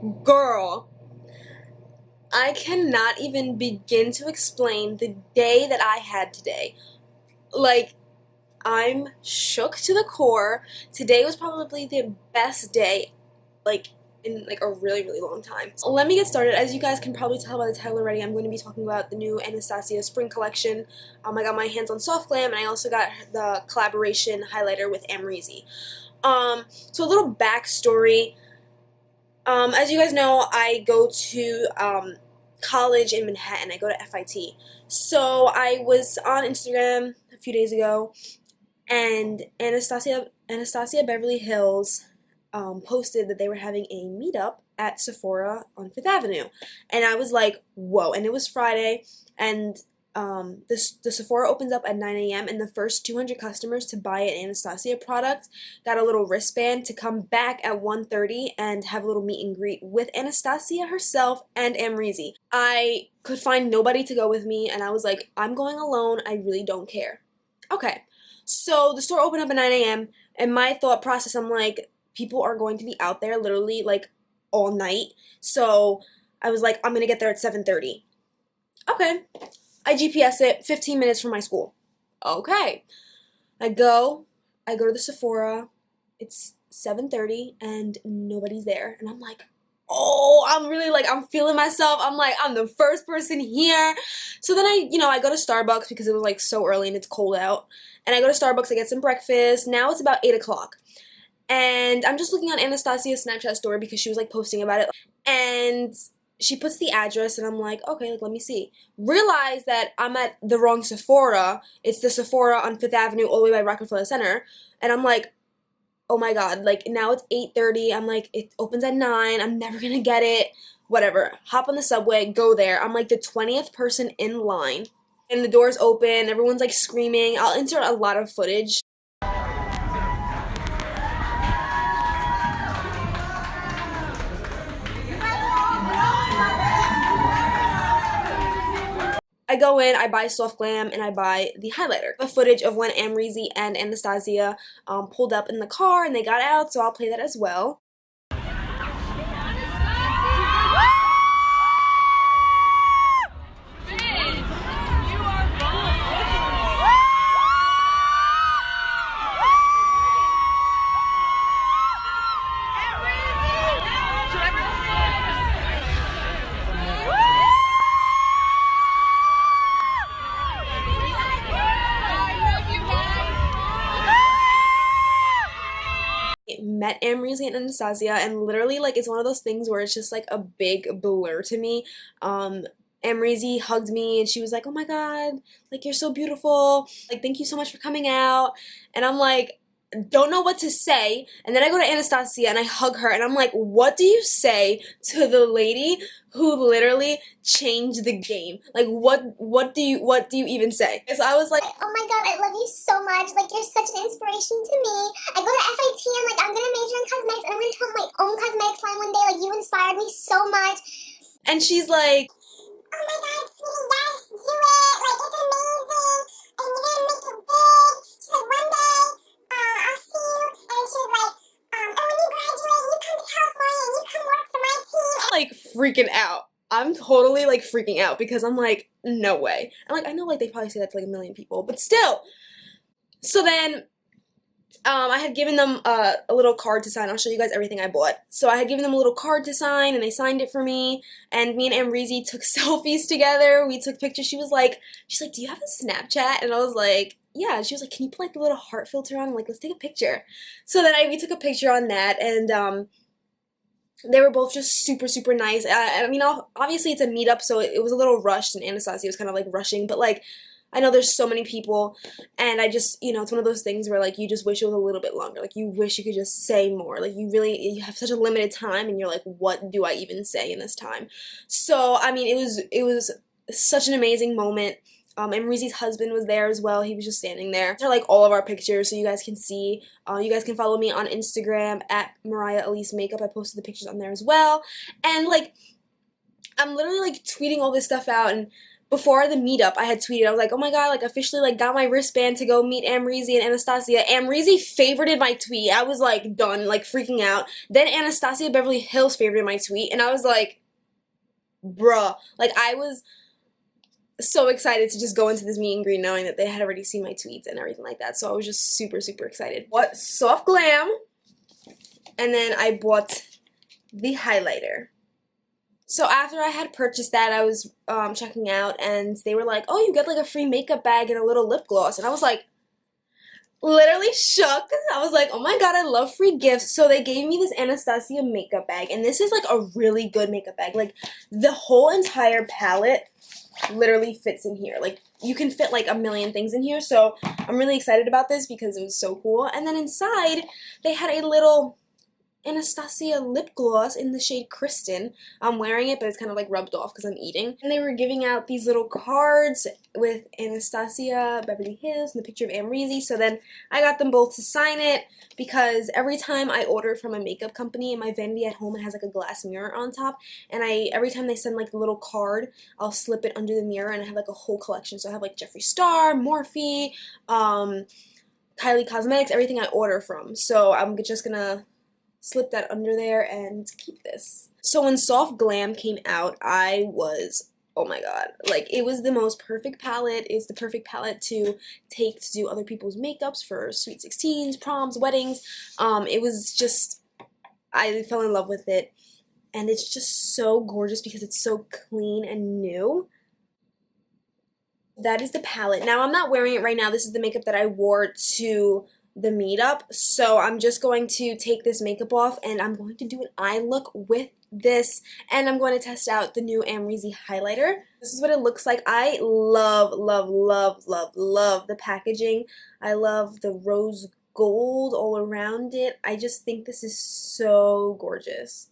Girl, I cannot even begin to explain the day that I had today. Like, I'm shook to the core. Today was probably the best day, like, in like a really, really long time. So let me get started. As you guys can probably tell by the title already, I'm going to be talking about the new Anastasia spring collection. I got my hands on Soft Glam, and I also got the collaboration highlighter with Amrezy. So a little backstory. As you guys know, I go to college in Manhattan. I go to FIT. So I was on Instagram a few days ago, and Anastasia Beverly Hills posted that they were having a meetup at Sephora on Fifth Avenue, and I was like, whoa! And it was Friday, and the Sephora opens up at 9 a.m. and the first 200 customers to buy an Anastasia product got a little wristband to come back at 1:30 and have a little meet and greet with Anastasia herself and Amrezy. I could find nobody to go with me, and I was like, I'm going alone. I really don't care. Okay, so the store opened up at 9 a.m. and my thought process, I'm like, people are going to be out there literally like all night. So I was like, I'm gonna get there at 7:30. Okay. I GPS it 15 minutes from my school. Okay. I go to the Sephora. It's 7:30 and nobody's there. And I'm like, oh, I'm really like, I'm feeling myself. I'm like, I'm the first person here. So then I go to Starbucks because it was like so early and it's cold out. And I go to Starbucks, I get some breakfast. Now it's about 8 o'clock. And I'm just looking on Anastasia's Snapchat story because she was like posting about it. And she puts the address, and I'm like, okay, like, let me see. Realize that I'm at the wrong Sephora. It's the Sephora on Fifth Avenue all the way by Rockefeller Center. And I'm like, oh my god, like, now it's 8:30. I'm like, it opens at 9. I'm never gonna get it. Whatever. Hop on the subway, go there. I'm like the 20th person in line. And the doors open. Everyone's like screaming. I'll insert a lot of footage. I go in, I buy Soft Glam, and I buy the highlighter. The footage of when Amrezy and Anastasia pulled up in the car and they got out, so I'll play that as well. Met Amrezy and Anastasia, and literally like it's one of those things where it's just like a big blur to me. Amrezy hugged me and she was like, oh my god, like, you're so beautiful, like, thank you so much for coming out. And I'm like, don't know what to say. And then I go to Anastasia and I hug her and I'm like, what do you say to the lady who literally changed the game? Like, what do you even say? So I was like, oh my god, I love you so much, like, you're such an inspiration to me. I go to FIT and like, I'm gonna major in cosmetics and I'm gonna tell my own cosmetics line one day. Like, you inspired me so much. And she's like, oh my god, sweetie, yes, do it, like, it's amazing, and you're gonna make it big. She's like, one day, I'll see you. And then she was like, oh, when you graduate, you come to California and you come work for my team. like, freaking out. I'm totally like freaking out because I'm like, no way. And like, I know like they probably say that to like a million people, but still. So then I had given them a little card to sign. I'll show you guys everything I bought. So I had given them a little card to sign, and they signed it for me. And me and Amrezy took selfies together. We took pictures. She's like, do you have a Snapchat? And I was like, yeah. And she was like, can you put like the little heart filter on? I'm like, let's take a picture. So then we took a picture on that, and they were both just super, super nice. I mean, obviously it's a meetup, so it was a little rushed, and Anastasia was kind of like rushing, but like, I know there's so many people, and I just, it's one of those things where, like, you just wish it was a little bit longer. Like, you wish you could just say more. Like, you have such a limited time, and you're like, what do I even say in this time? So, I mean, it was such an amazing moment. Amrezy's husband was there as well. He was just standing there. They're like all of our pictures, so you guys can see. You guys can follow me on Instagram at Mariah Elise Makeup. I posted the pictures on there as well. And, like, I'm literally, like, tweeting all this stuff out, before the meetup, I had tweeted, I was like, oh my god, like officially like got my wristband to go meet Amrezy and Anastasia. Amrezy favorited my tweet. I was like done, like freaking out. Then Anastasia Beverly Hills favorited my tweet, and I was like, bruh. Like I was so excited to just go into this meet and greet knowing that they had already seen my tweets and everything like that. So I was just super, super excited. What soft glam, and then I bought the highlighter. So after I had purchased that, I was checking out, and they were like, oh, you get like a free makeup bag and a little lip gloss. And I was like, literally shook. I was like, oh my god, I love free gifts. So they gave me this Anastasia makeup bag, and this is like a really good makeup bag. Like the whole entire palette literally fits in here. Like you can fit like a million things in here. So I'm really excited about this because it was so cool. And then inside, they had a little Anastasia lip gloss in the shade Kristen. I'm wearing it, but it's kind of like rubbed off because I'm eating. And they were giving out these little cards with Anastasia Beverly Hills and the picture of Amrezy. So then I got them both to sign it because every time I order from a makeup company in my vanity at home, it has like a glass mirror on top. And every time they send like a little card, I'll slip it under the mirror, and I have like a whole collection. So I have like Jeffree Star, Morphe, Kylie Cosmetics, everything I order from. So I'm just gonna slip that under there and keep this. So when Soft Glam came out, I was, oh my god, like it was the most perfect palette. It's the perfect palette to take to do other people's makeups for sweet 16s, proms, weddings. It was just, I fell in love with it, and it's just so gorgeous because it's so clean and new. That is the palette. Now, I'm not wearing it right now. This is the makeup that I wore to the meetup. So I'm just going to take this makeup off, and I'm going to do an eye look with this, and I'm going to test out the new Amrezy highlighter. This is what it looks like. I love, love, love, love, love the packaging. I love the rose gold all around it. I just think this is so gorgeous.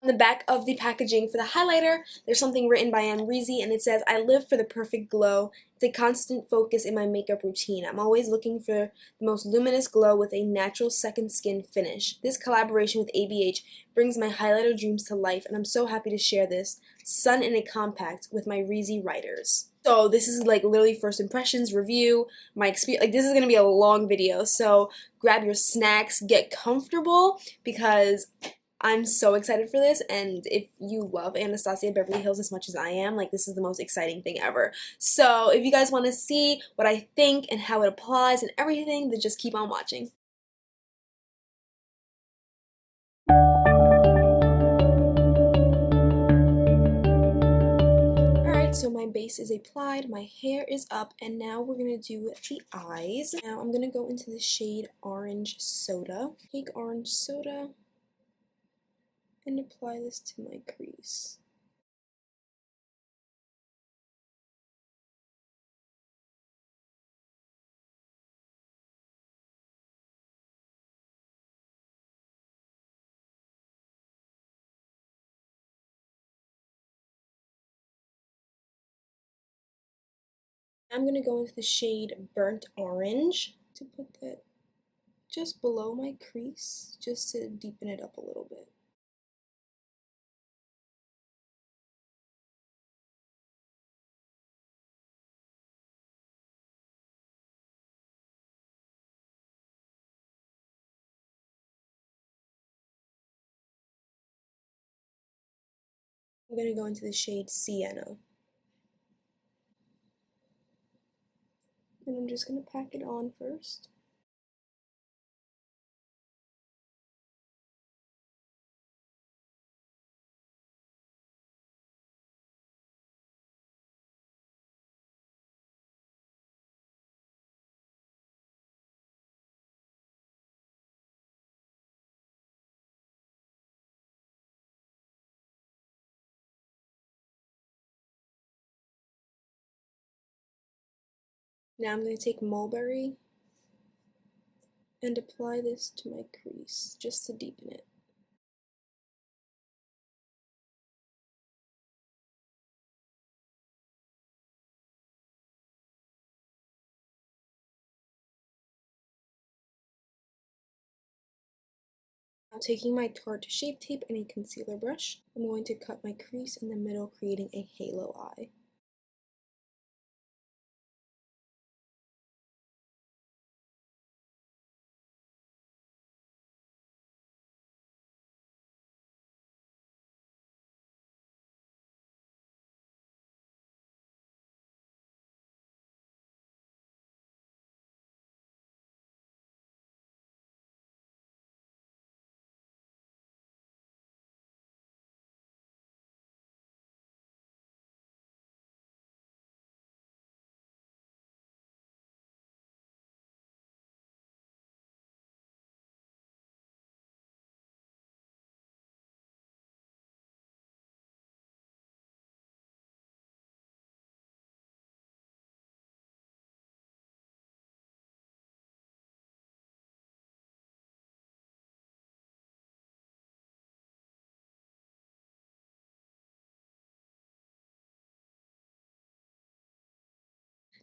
On the back of the packaging for the highlighter, there's something written by Amrezy, and it says, I live for the perfect glow. It's a constant focus in my makeup routine. I'm always looking for the most luminous glow with a natural second skin finish. This collaboration with ABH brings my highlighter dreams to life, and I'm so happy to share this sun in a compact with my Reezy writers. So this is like literally first impressions, review, my experience. Like this is going to be a long video, so grab your snacks, get comfortable, because I'm so excited for this, and if you love Anastasia Beverly Hills as much as I am, like this is the most exciting thing ever. So if you guys want to see what I think and how it applies and everything, then just keep on watching. Alright, so my base is applied, my hair is up, and now we're going to do the eyes. Now I'm going to go into the shade Orange Soda. Take Orange Soda and apply this to my crease. I'm going to go into the shade Burnt Orange to put that just below my crease, just to deepen it up a little bit. I'm going to go into the shade Sienna. And I'm just going to pack it on first. Now I'm going to take Mulberry and apply this to my crease, just to deepen it. Now taking my Tarte Shape Tape and a concealer brush, I'm going to cut my crease in the middle, creating a halo eye.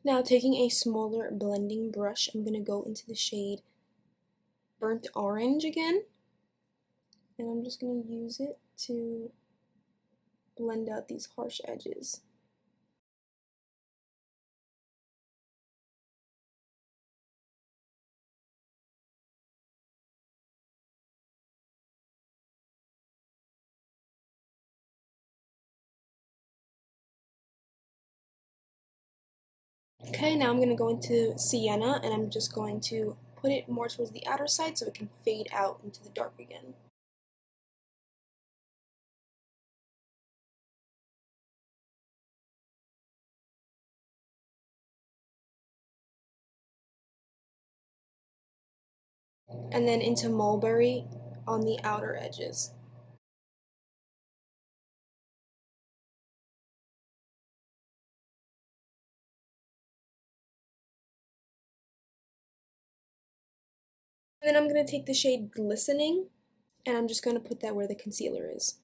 Now taking a smaller blending brush, I'm going to go into the shade Burnt Orange again, and I'm just going to use it to blend out these harsh edges. Okay, now I'm going to go into Sienna, and I'm just going to put it more towards the outer side so it can fade out into the dark again. And then into Mulberry on the outer edges. And then I'm going to take the shade Glistening, and I'm just going to put that where the concealer is.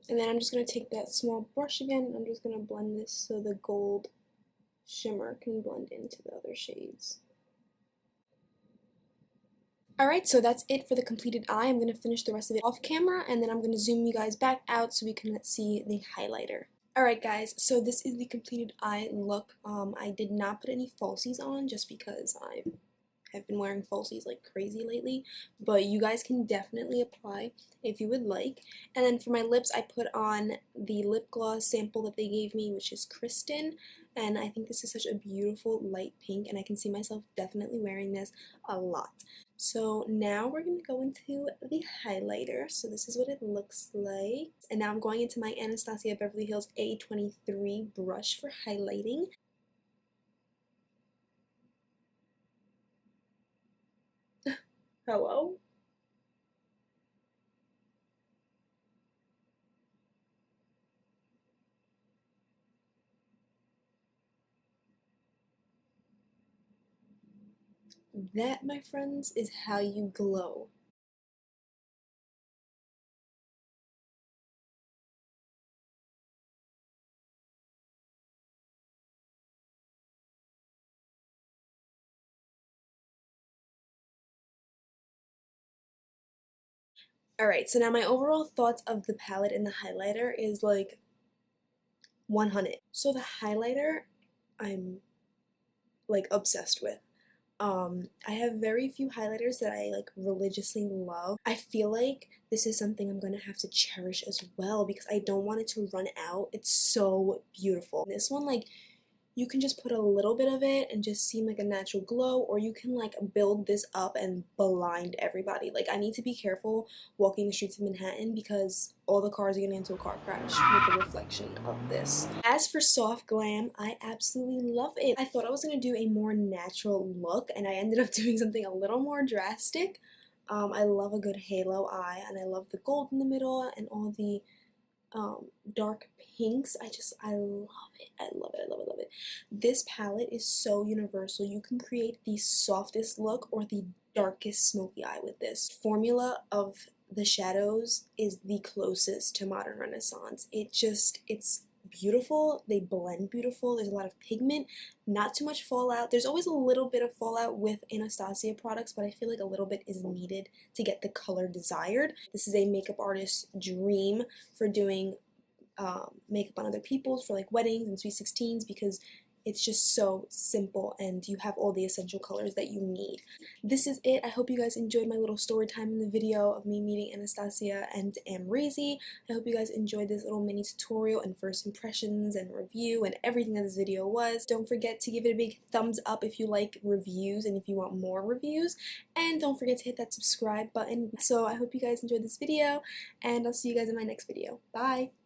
And then I'm just going to take that small brush again, and I'm just going to blend this so the gold shimmer can blend into the other shades. Alright, so that's it for the completed eye. I'm going to finish the rest of it off camera, and then I'm going to zoom you guys back out so we can see the highlighter. Alright guys, so this is the completed eye look. I did not put any falsies on just because I've been wearing falsies like crazy lately, but you guys can definitely apply if you would like. And then for my lips, I put on the lip gloss sample that they gave me, which is Kristen, and I think this is such a beautiful light pink, and I can see myself definitely wearing this a lot. So now we're going to go into the highlighter. So this is what it looks like. And now I'm going into my Anastasia Beverly Hills A23 brush for highlighting. Hello? That, my friends, is how you glow. Alright, so now my overall thoughts of the palette and the highlighter is like 100. So the highlighter, I'm like obsessed with. I have very few highlighters that I like religiously love. I feel like this is something I'm gonna have to cherish as well because I don't want it to run out. It's so beautiful. This one, like, you can just put a little bit of it and just seem like a natural glow, or you can like build this up and blind everybody. Like, I need to be careful walking the streets of Manhattan because all the cars are getting into a car crash with the reflection of this. As for soft glam, I absolutely love it. I thought I was going to do a more natural look, and I ended up doing something a little more drastic. I love a good halo eye, and I love the gold in the middle and all the dark pinks. I love it. I love it. I love it. I love it. This palette is so universal. You can create the softest look or the darkest smoky eye with this. Formula of the shadows is the closest to modern renaissance. It's beautiful. They blend beautiful. There's a lot of pigment, not too much fallout. There's always a little bit of fallout with Anastasia products, but I feel like a little bit is needed to get the color desired. This is a makeup artist's dream for doing makeup on other people's for like weddings and sweet 16s, because it's just so simple and you have all the essential colors that you need. This is it. I hope you guys enjoyed my little story time in the video of me meeting Anastasia and Amrezy. I hope you guys enjoyed this little mini tutorial and first impressions and review and everything that this video was. Don't forget to give it a big thumbs up if you like reviews and if you want more reviews. And don't forget to hit that subscribe button. So I hope you guys enjoyed this video, and I'll see you guys in my next video. Bye!